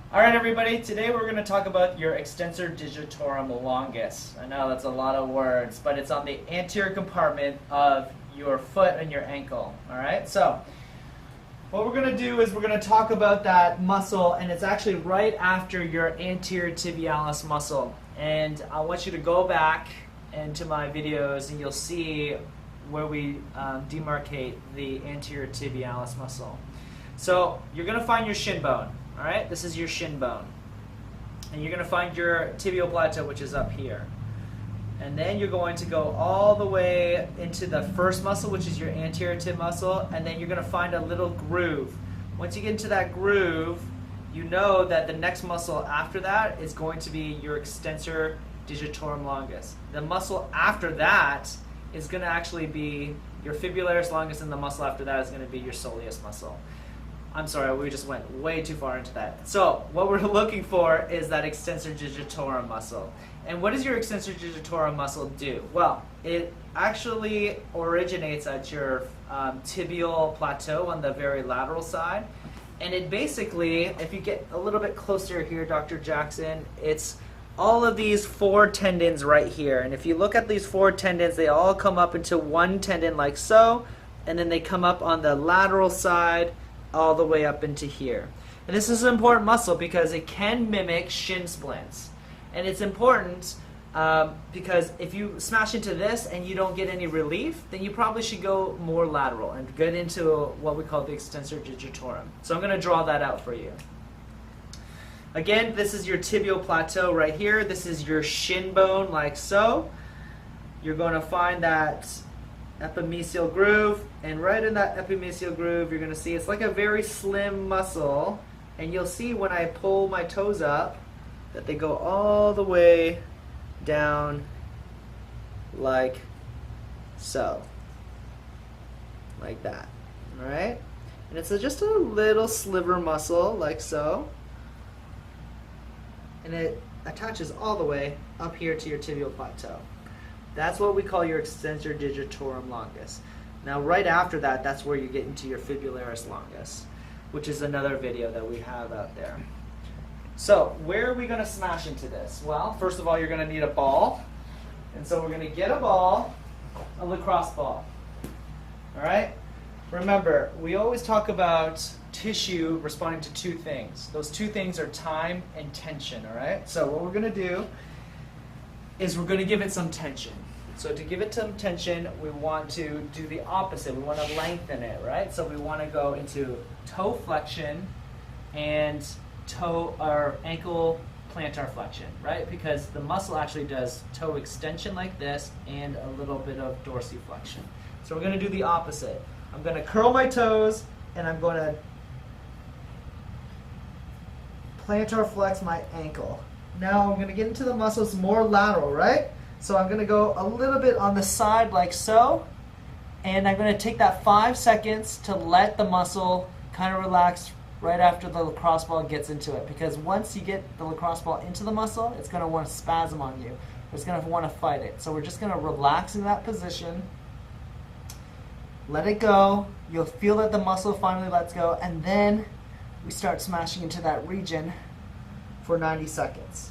All right, everybody, today we're going to talk about your Extensor Digitorum Longus. I know that's a lot of words, but it's on the anterior compartment of your foot and your ankle. All right, so what we're going to do is we're going to talk about that muscle, and it's actually right after your anterior tibialis muscle. And I want you to go back into my videos and you'll see where we demarcate the anterior tibialis muscle. So you're going to find your shin bone. All right, this is your shin bone. And you're going to find your tibial plateau, which is up here. And then you're going to go all the way into the first muscle, which is your anterior tib muscle, and then you're going to find a little groove. Once you get into that groove, you know that the next muscle after that is going to be your Extensor Digitorum Longus. The muscle after that is going to actually be your Fibularis Longus, and the muscle after that is going to be your soleus muscle. I'm sorry, we just went way too far into that. So what we're looking for is that Extensor Digitorum muscle. And what does your Extensor Digitorum muscle do? Well, it actually originates at your tibial plateau on the very lateral side. And it basically, if you get a little bit closer here, Dr. Jackson, it's all of these four tendons right here. And if you look at these four tendons, they all come up into one tendon like so, and then they come up on the lateral side all the way up into here. And this is an important muscle because it can mimic shin splints. And it's important because if you smash into this and you don't get any relief, then you probably should go more lateral and get into what we call the Extensor Digitorum. So I'm going to draw that out for you. Again, this is your tibial plateau right here. This is your shin bone like so. You're going to find that epimysial groove, and right in that epimysial groove you're going to see it's like a very slim muscle, and you'll see when I pull my toes up that they go all the way down like so, like that. All right, and it's just a little sliver muscle like so, and it attaches all the way up here to your tibial plateau. That's what we call your Extensor Digitorum Longus. Now right after that, that's where you get into your Fibularis Longus, which is another video that we have out there. So where are we going to smash into this? Well, first of all, you're going to need a ball. And so we're going to get a ball, a lacrosse ball. All right? Remember, we always talk about tissue responding to two things. Those two things are time and tension, all right? So what we're going to do is we're going to give it some tension. So to give it some tension, we want to do the opposite. We want to lengthen it, right? So we want to go into toe flexion and toe or ankle plantar flexion, right? Because the muscle actually does toe extension like this and a little bit of dorsiflexion. So we're going to do the opposite. I'm going to curl my toes and I'm going to plantar flex my ankle. Now I'm going to get into the muscles more lateral, right? So I'm going to go a little bit on the side like so, and I'm going to take that 5 seconds to let the muscle kind of relax right after the lacrosse ball gets into it, because once you get the lacrosse ball into the muscle, it's going to want to spasm on you. It's going to want to fight it. So we're just going to relax in that position, let it go. You'll feel that the muscle finally lets go, and then we start smashing into that region for 90 seconds.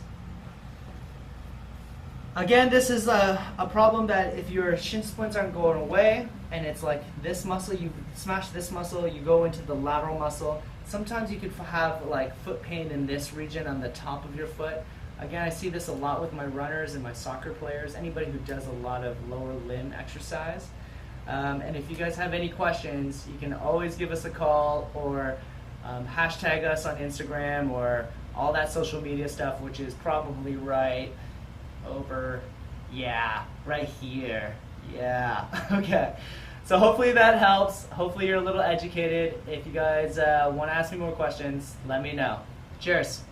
Again, this is a problem that if your shin splints aren't going away, and it's like this muscle, you smash this muscle, you go into the lateral muscle. Sometimes you could have like foot pain in this region on the top of your foot. Again, I see this a lot with my runners and my soccer players, anybody who does a lot of lower limb exercise. And if you guys have any questions, you can always give us a call or hashtag us on Instagram or all that social media stuff, which is probably right over, yeah, right here. Yeah, okay. So hopefully that helps. Hopefully you're a little educated. If you guys want to ask me more questions, let me know. Cheers.